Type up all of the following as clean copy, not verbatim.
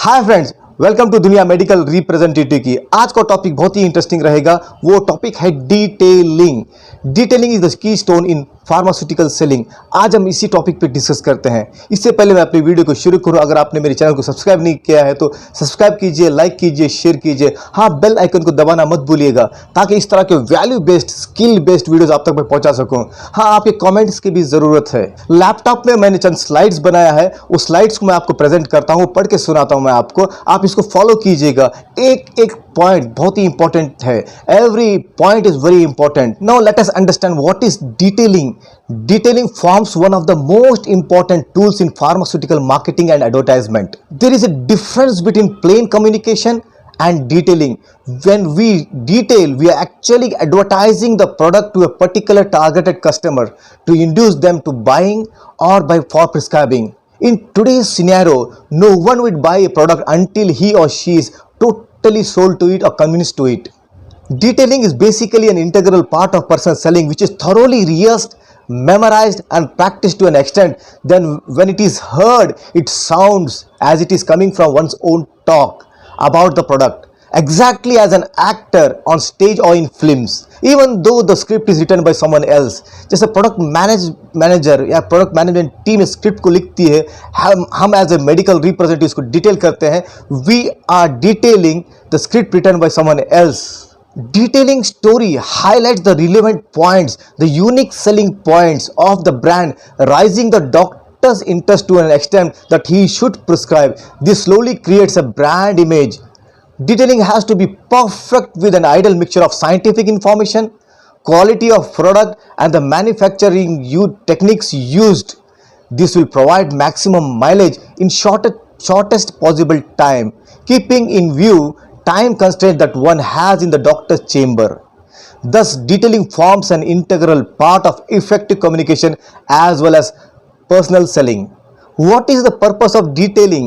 Hi friends, welcome to दुनिया medical representative की। आज का टॉपिक बहुत ही इंटरेस्टिंग रहेगा। वो टॉपिक है detailing. Detailing is the key stone in pharmaceutical selling. आज हम इसी टॉपिक पे डिस्कस करते हैं। इससे पहले मैं अपनी वीडियो को शुरू करूं, अगर आपने मेरे चैनल को सब्सक्राइब नहीं किया है तो सब्सक्राइब कीजिए, लाइक कीजिए, शेयर कीजिए। हाँ, बेल आइकन को दबाना मत भूलिएगा ताकि इस तरह के value based, skill based videos आप तक मैं पहुंचा सकूं। हाँ, आपके कमेंट्स की भी जरूरत है। लैपटॉप में मैंने चंद स्लाइड्स बनाया है, उस स्लाइड्स को मैं आपको प्रेजेंट करता हूं, पढ़ के सुनाता हूं मैं आपको। आप इसको फॉलो कीजिएगा। एक एक पॉइंट बहुत ही इंपॉर्टेंट है। Every point is very important. Now let us understand what is detailing. Detailing forms one of the most important tools in pharmaceutical marketing and advertisement. There is a difference between plain communication and detailing. When we detail, we are actually advertising the product to a particular targeted customer to induce them to buying or for prescribing. In today's scenario, no one would buy a product until he or she is totally sold to it or convinced to it. Detailing is basically an integral part of personal selling, which is thoroughly rehearsed, memorized and practiced to an extent. Then when it is heard, it sounds as it is coming from one's own talk about the product, exactly as an actor on stage or in films, even though the script is written by someone else. जैसे product manager या product management team script को लिखती है, हम as a medical representative इसको detail करते हैं. We are detailing the script written by someone else. Detailing story highlights the relevant points, the unique selling points of the brand, raising the doctor's interest to an extent that he should prescribe. This slowly creates a brand image. Detailing has to be perfect with an ideal mixture of scientific information, quality of product, and the manufacturing techniques used. This will provide maximum mileage in shortest possible time, keeping in view time constraint that one has in the doctor's chamber. Thus, detailing forms an integral part of effective communication as well as personal selling. What is the purpose of detailing?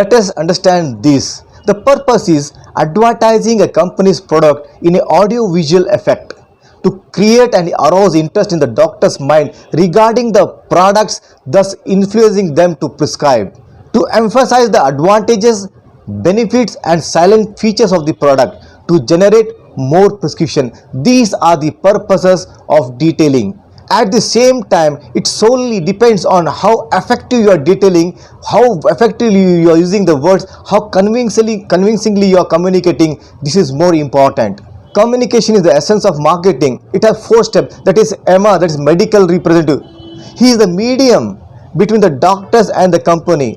Let us understand this. The purpose is advertising a company's product in an audio-visual effect to create and arouse interest in the doctor's mind regarding the products, thus influencing them to prescribe. To emphasize the advantages, benefits and silent features of the product to generate more prescription. These are the purposes of detailing. At the same time, it solely depends on how effective you are detailing, how effectively you are using the words, how convincingly you are communicating. This is more important. Communication is the essence of marketing. It has 4 steps. That is EMA, that is medical representative. He is the medium between the doctors and the company.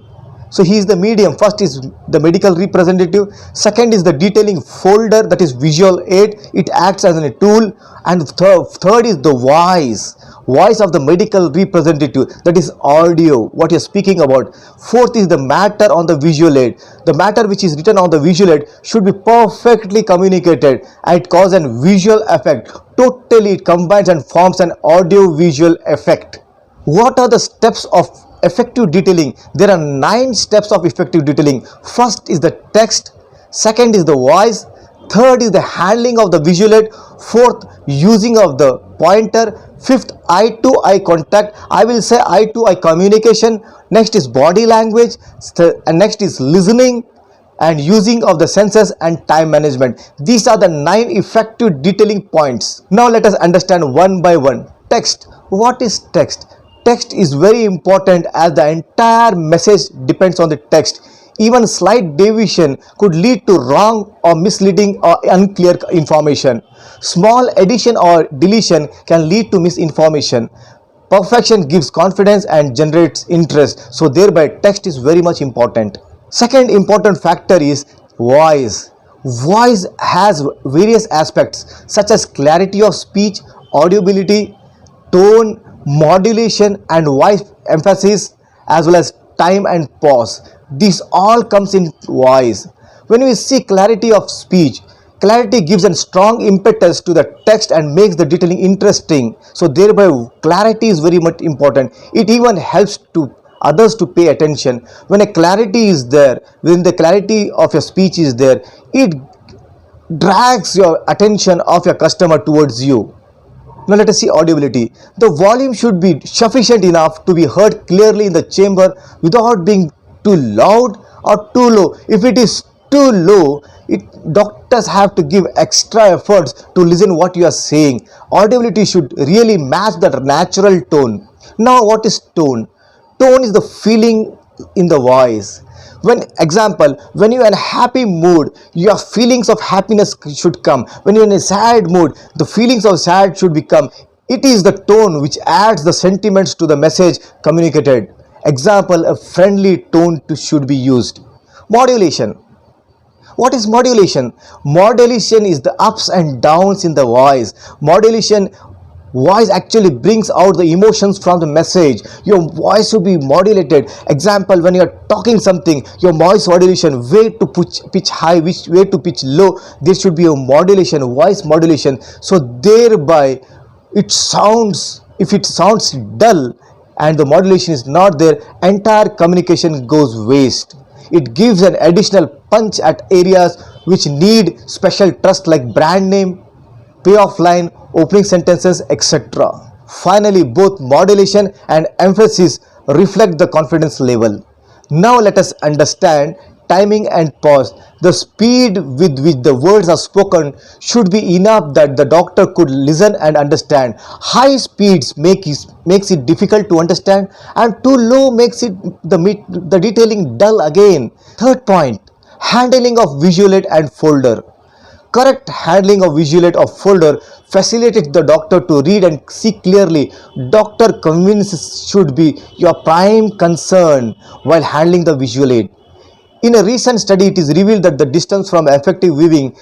So he is the medium. First is the medical representative. Second is the detailing folder, that is visual aid. It acts as a tool. And third is the voice of the medical representative, that is audio, what you are speaking about. Fourth is the matter on the visual aid. The matter which is written on the visual aid should be perfectly communicated and it causes a visual effect. Totally it combines and forms an audio visual effect. What are the steps of effective detailing? There are 9 steps of effective detailing. First is the text, second is the voice, third is the handling of the visual aid, fourth using of the pointer, fifth eye to eye contact, I will say eye to eye communication, next is body language, and next is listening and using of the senses and time management. These are the 9 effective detailing points. Now let us understand one by one. Text. What is text? Text is very important as the entire message depends on the text. Even slight deviation could lead to wrong or misleading or unclear information. Small addition or deletion can lead to misinformation. Perfection gives confidence and generates interest. So thereby text is very much important. Second important factor is voice. Voice has various aspects such as clarity of speech, audibility, tone, modulation and voice emphasis, as well as time and pause. This all comes in voice. When we see clarity of speech, clarity gives a strong impetus to the text and makes the detailing interesting. So thereby clarity is very much important. It even helps to others to pay attention. When a clarity is there, when the clarity of your speech is there, it drags your attention of your customer towards you. Now let us see audibility. The volume should be sufficient enough to be heard clearly in the chamber without being too loud or too low. If it is too low, doctors have to give extra efforts to listen what you are saying. Audibility should really match the natural tone. Now, what is tone? Tone is the feeling in the voice. When you're in a happy mood, your feelings of happiness should come. When you're in a sad mood, the feelings of sad should become. It is the tone which adds the sentiments to the message communicated. Example, a friendly tone should be used. Modulation. What is modulation? Modulation is the ups and downs in the voice. Modulation voice actually brings out the emotions from the message. Your voice should be modulated. Example, when you are talking something, your voice modulation, way to pitch high, which way to pitch low, there should be a modulation, voice modulation. So thereby if it sounds dull and the modulation is not there, entire communication goes waste. It gives an additional punch at areas which need special trust, like brand name, payoff line, opening sentences, etc. Finally, both modulation and emphasis reflect the confidence level. Now let us understand timing and pause. The speed with which the words are spoken should be enough that the doctor could listen and understand. High speeds makes it difficult to understand, and too low makes the detailing dull again. Third point, handling of visual aid and folder. Correct handling of visual aid or folder facilitates the doctor to read and see clearly. Doctor convenience should be your prime concern while handling the visual aid. In a recent study, it is revealed that the distance from effective viewing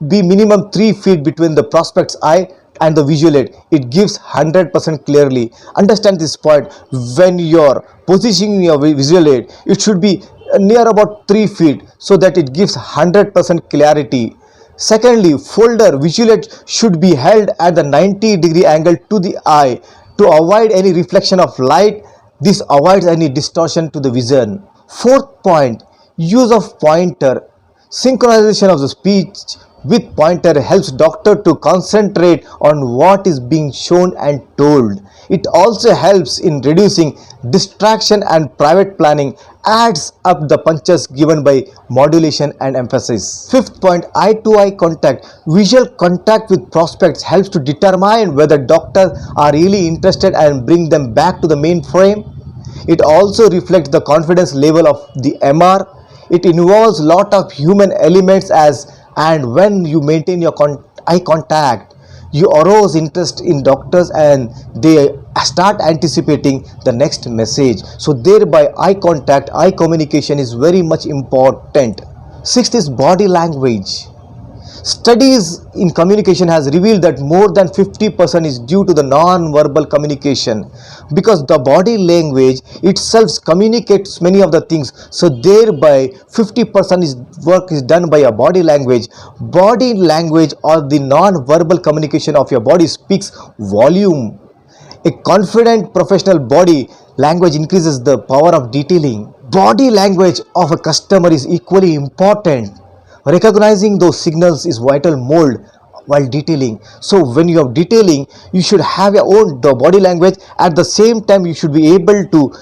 be minimum 3 feet between the prospect's eye and the visual aid. It gives 100% clearly. Understand this point. When you're positioning your visual aid, it should be near about 3 feet so that it gives 100% clarity. Secondly, folder visual aid should be held at the 90-degree angle to the eye to avoid any reflection of light. This avoids any distortion to the vision. Fourth point, use of pointer. Synchronization of the speech with pointer helps doctor to concentrate on what is being shown and told. It also helps in reducing distraction, and private planning adds up the punches given by modulation and emphasis. Fifth point, eye to eye contact. Visual contact with prospects helps to determine whether doctors are really interested and bring them back to the main frame. It also reflects the confidence level of the MR. It involves a lot of human elements and when you maintain your eye contact, you arouse interest in doctors and they start anticipating the next message. So thereby eye contact, eye communication is very much important. Sixth is body language. Studies in communication has revealed that more than 50% is due to the non-verbal communication, because the body language itself communicates many of the things. So thereby 50% work is done by your body language. Body language or the non-verbal communication of your body speaks volume. A confident professional body language increases the power of detailing. Body language of a customer is equally important. Recognizing those signals is vital mode while detailing. So when you are detailing, you should have your own body language. At the same time, you should be able to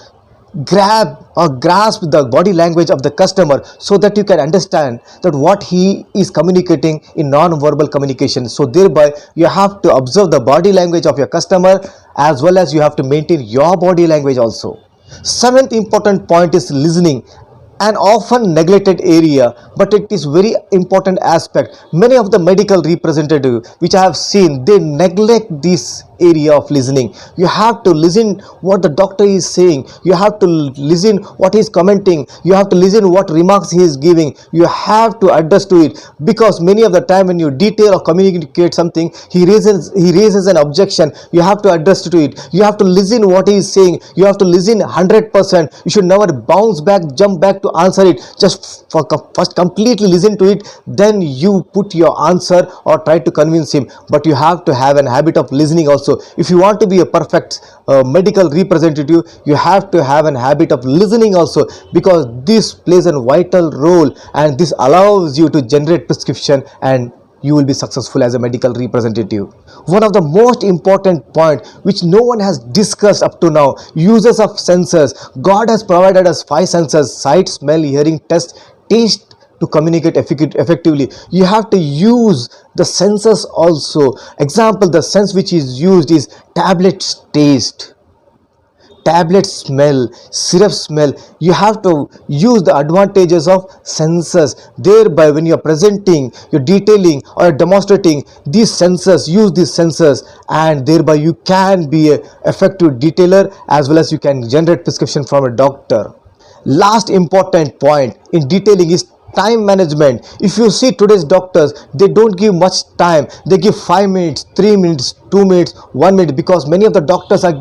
grab or grasp the body language of the customer so that you can understand that what he is communicating in non-verbal communication. So thereby you have to observe the body language of your customer as well as you have to maintain your body language also. Seventh important point is listening. An often neglected area, but it is very important aspect. Many of the medical representatives which I have seen, they neglect this area of listening. You have to listen what the doctor is saying. You have to listen what he is commenting. You have to listen what remarks he is giving. You have to adjust to it, because many of the time when you detail or communicate something, he raises an objection. You have to adjust to it. You have to listen what he is saying. You have to listen 100%. You should never bounce back, jump back to answer it. Just first completely listen to it, then you put your answer or try to convince him. But you have to have an habit of listening also. If you want to be a perfect medical representative, you have to have an habit of listening also, because this plays a vital role and this allows you to generate prescription and you will be successful as a medical representative. One of the most important point which no one has discussed up to now, uses of senses. God has provided us 5 senses: sight, smell, hearing, taste to communicate effectively. You have to use the senses also. Example, the sense which is used is tablet taste, tablet smell, syrup smell. You have to use the advantages of senses. Thereby when you are presenting, you're detailing or demonstrating these senses, use these senses, and thereby you can be a effective detailer as well as you can generate prescription from a doctor. Last important point in detailing is time management. If you see today's doctors, they don't give much time. They give 5 minutes, 3 minutes, 2 minutes, 1 minute, because many of the doctors are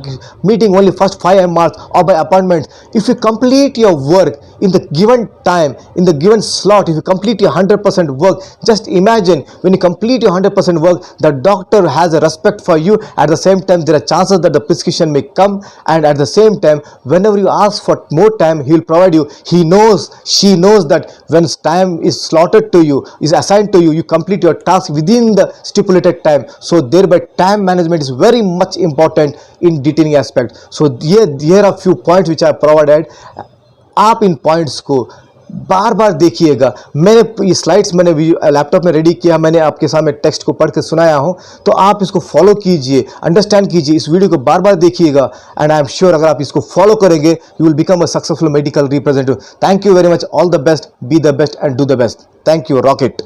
meeting only first 5 hours or by appointment. If you complete your work in the given time, in the given slot, if you complete your 100% work, just imagine when you complete your 100% work, the doctor has a respect for you. At the same time, there are chances that the prescription may come, and at the same time, whenever you ask for more time, he will provide you. He knows, she knows that when time is slotted to you, is assigned to you, you complete your task within the stipulated time. So thereby time management is very much important in detailing aspect. So here are few points which I provided. आप इन points को बार बार देखिएगा. मैंने ये slides मैंने laptop में ready किया, मैंने आपके सामने टेक्स्ट को पढ़ के सुनाया हूं, तो आप इसको फॉलो कीजिए, अंडरस्टैंड कीजिए, इस वीडियो को बार बार देखिएगा, एंड आई एम श्योर अगर आप इसको फॉलो करेंगे you will become a successful medical representative. Thank you very much. All the best. Be the best and do the best. Thank you. Rocket.